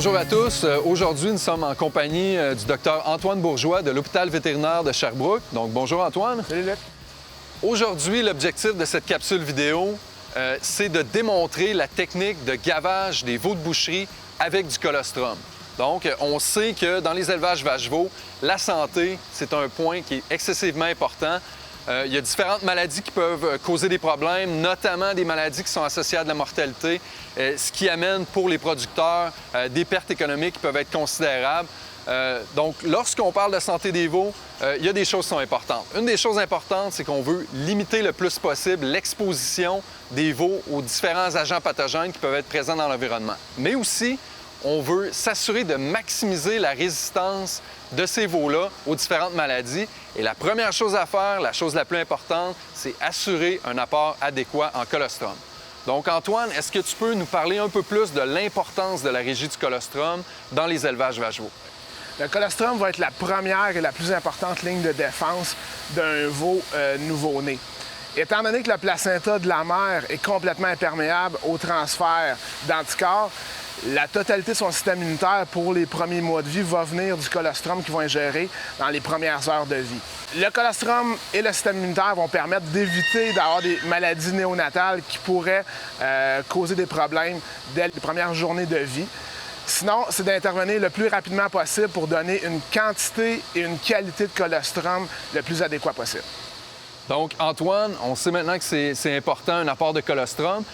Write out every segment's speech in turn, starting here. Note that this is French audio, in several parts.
Bonjour à tous. Aujourd'hui, nous sommes en compagnie du docteur Antoine Bourgeois de l'hôpital vétérinaire de Sherbrooke. Donc, bonjour Antoine. Salut Luc. Aujourd'hui, l'objectif de cette capsule vidéo, c'est de démontrer la technique de gavage des veaux de boucherie avec du colostrum. Donc, on sait que dans les élevages vaches-veaux, la santé, c'est un point qui est excessivement important. Il y a différentes maladies qui peuvent causer des problèmes, notamment des maladies qui sont associées à de la mortalité, ce qui amène pour les producteurs des pertes économiques qui peuvent être considérables. Donc, lorsqu'on parle de santé des veaux, il y a des choses qui sont importantes. Une des choses importantes, c'est qu'on veut limiter le plus possible l'exposition des veaux aux différents agents pathogènes qui peuvent être présents dans l'environnement. Mais aussi, on veut s'assurer de maximiser la résistance de ces veaux-là aux différentes maladies. Et la première chose à faire, la chose la plus importante, c'est assurer un apport adéquat en colostrum. Donc, Antoine, est-ce que tu peux nous parler un peu plus de l'importance de la régie du colostrum dans les élevages vaches-veaux? Le colostrum va être la première et la plus importante ligne de défense d'un veau nouveau-né. Étant donné que le placenta de la mère est complètement imperméable au transfert d'anticorps, la totalité de son système immunitaire pour les premiers mois de vie va venir du colostrum qu'ils vont ingérer dans les premières heures de vie. Le colostrum et le système immunitaire vont permettre d'éviter d'avoir des maladies néonatales qui pourraient causer des problèmes dès les premières journées de vie. Sinon, c'est d'intervenir le plus rapidement possible pour donner une quantité et une qualité de colostrum le plus adéquat possible. Donc, Antoine, on sait maintenant que c'est important, un apport de colostrum.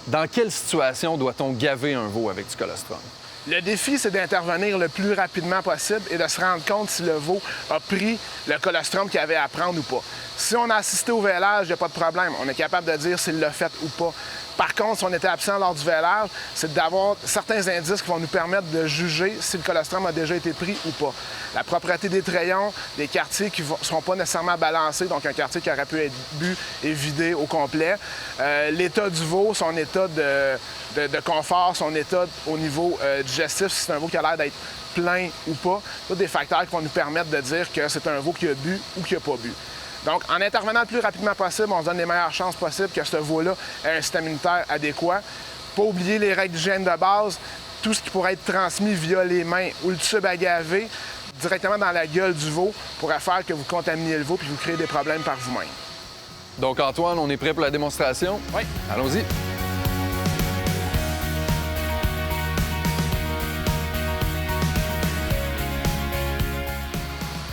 Dans quelle situation doit-on gaver un veau avec du colostrum? Le défi, c'est d'intervenir le plus rapidement possible et de se rendre compte si le veau a pris le colostrum qu'il avait à prendre ou pas. Si on a assisté au vêlage, il n'y a pas de problème. On est capable de dire s'il l'a fait ou pas. Par contre, si on était absent lors du vêlage, c'est d'avoir certains indices qui vont nous permettre de juger si le colostrum a déjà été pris ou pas. La propreté des trayons, des quartiers qui ne seront pas nécessairement balancés, donc un quartier qui aurait pu être bu et vidé au complet. L'état du veau, son état de confort, son état au niveau digestif, si c'est un veau qui a l'air d'être plein ou pas. Tous des facteurs qui vont nous permettre de dire que c'est un veau qui a bu ou qui n'a pas bu. Donc, en intervenant le plus rapidement possible, on se donne les meilleures chances possibles que ce veau-là ait un système immunitaire adéquat. Pas oublier les règles d'hygiène de base, tout ce qui pourrait être transmis via les mains ou le tube à gaver directement dans la gueule du veau pourrait faire que vous contaminiez le veau puis vous créez des problèmes par vous-même. Donc, Antoine, on est prêt pour la démonstration? Oui. Allons-y.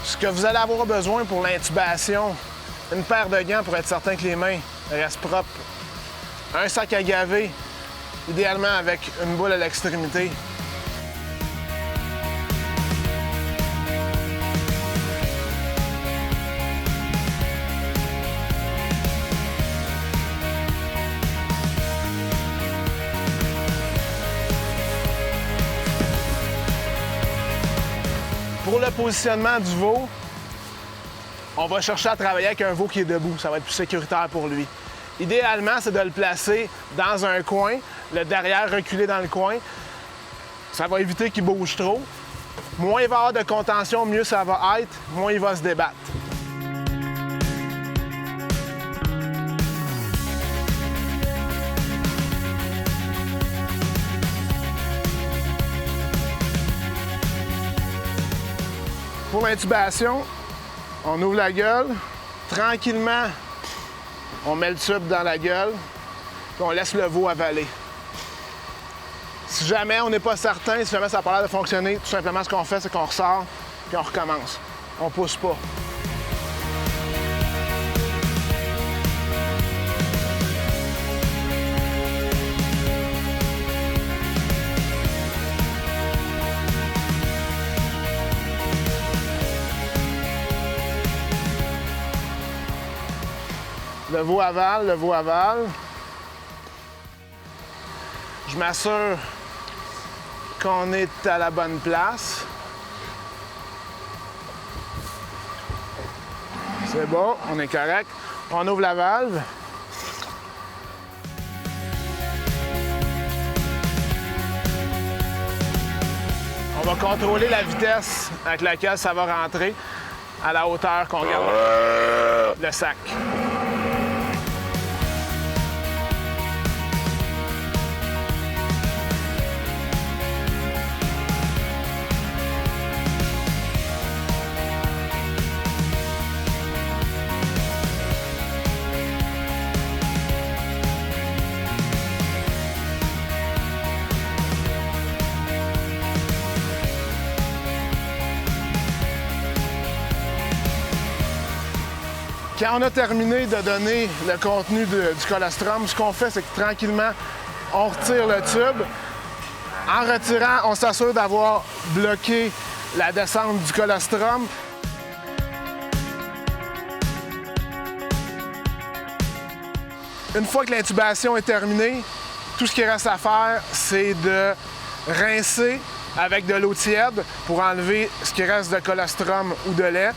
Ce que vous allez avoir besoin pour l'intubation, une paire de gants pour être certain que les mains restent propres, un sac à gaver, idéalement avec une boule à l'extrémité. Pour le positionnement du veau, on va chercher à travailler avec un veau qui est debout. Ça va être plus sécuritaire pour lui. Idéalement, c'est de le placer dans un coin, le derrière reculé dans le coin. Ça va éviter qu'il bouge trop. Moins il va y avoir de contention, mieux ça va être, moins il va se débattre. Pour l'intubation, on ouvre la gueule. Tranquillement, on met le tube dans la gueule, puis on laisse le veau avaler. Si jamais on n'est pas certain, si jamais ça n'a pas l'air de fonctionner, tout simplement ce qu'on fait, c'est qu'on ressort, puis on recommence. On ne pousse pas. Le veau avale, le veau avale. Je m'assure qu'on est à la bonne place. C'est bon, on est correct. On ouvre la valve. On va contrôler la vitesse avec laquelle ça va rentrer à la hauteur qu'on garde le sac. Quand on a terminé de donner le contenu du colostrum, ce qu'on fait, c'est que tranquillement, on retire le tube. En retirant, on s'assure d'avoir bloqué la descente du colostrum. Une fois que l'intubation est terminée, tout ce qui reste à faire, c'est de rincer avec de l'eau tiède pour enlever ce qui reste de colostrum ou de lait,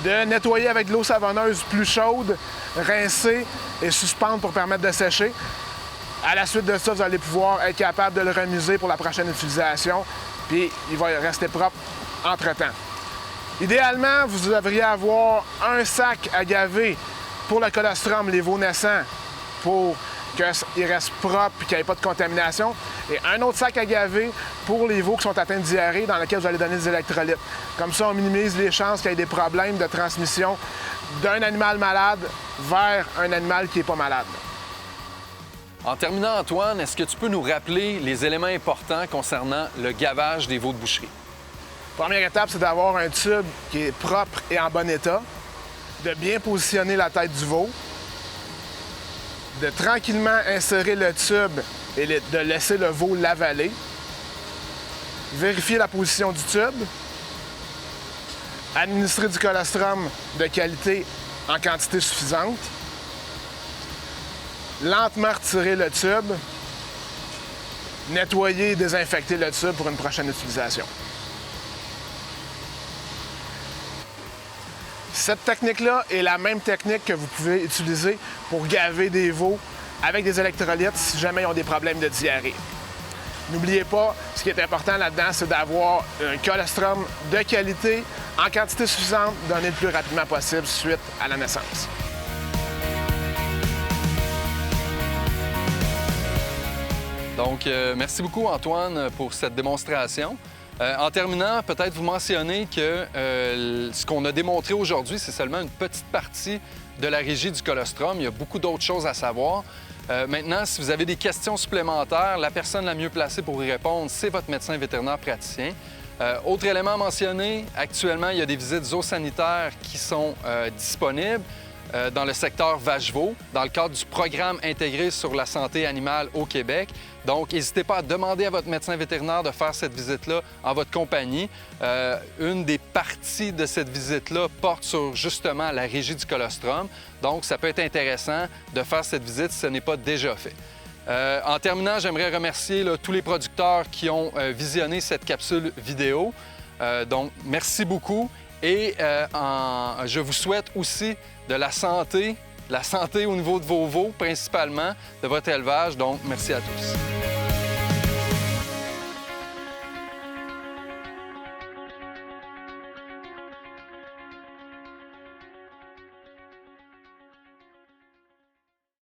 de nettoyer avec de l'eau savonneuse plus chaude, rincer et suspendre pour permettre de sécher. À la suite de ça, vous allez pouvoir être capable de le remiser pour la prochaine utilisation, puis il va rester propre entre-temps. Idéalement, vous devriez avoir un sac à gaver pour le colostrum, les veaux naissants, pour qu'il reste propre et qu'il n'y ait pas de contamination, et un autre sac à gaver pour les veaux qui sont atteints de diarrhée dans lequel vous allez donner des électrolytes. Comme ça, on minimise les chances qu'il y ait des problèmes de transmission d'un animal malade vers un animal qui n'est pas malade. En terminant, Antoine, est-ce que tu peux nous rappeler les éléments importants concernant le gavage des veaux de boucherie? Première étape, c'est d'avoir un tube qui est propre et en bon état, de bien positionner la tête du veau, de tranquillement insérer le tube et de laisser le veau l'avaler, vérifier la position du tube, administrer du colostrum de qualité en quantité suffisante, lentement retirer le tube, nettoyer et désinfecter le tube pour une prochaine utilisation. Cette technique-là est la même technique que vous pouvez utiliser pour gaver des veaux avec des électrolytes si jamais ils ont des problèmes de diarrhée. N'oubliez pas, ce qui est important là-dedans, c'est d'avoir un colostrum de qualité en quantité suffisante, donné le plus rapidement possible suite à la naissance. Donc, merci beaucoup, Antoine, pour cette démonstration. En terminant, peut-être vous mentionner que ce qu'on a démontré aujourd'hui, c'est seulement une petite partie de la régie du colostrum. Il y a beaucoup d'autres choses à savoir. Maintenant, si vous avez des questions supplémentaires, la personne la mieux placée pour y répondre, c'est votre médecin vétérinaire praticien. Autre élément à mentionner, actuellement, il y a des visites zoosanitaires qui sont disponibles dans le secteur vache-veau, dans le cadre du programme intégré sur la santé animale au Québec. Donc, n'hésitez pas à demander à votre médecin vétérinaire de faire cette visite-là en votre compagnie. Une des parties de cette visite-là porte sur justement la régie du colostrum. Donc, ça peut être intéressant de faire cette visite si ce n'est pas déjà fait. En terminant, j'aimerais remercier tous les producteurs qui ont visionné cette capsule vidéo. Donc, merci beaucoup et je vous souhaite aussi de la santé au niveau de vos veaux principalement, de votre élevage. Donc, merci à tous.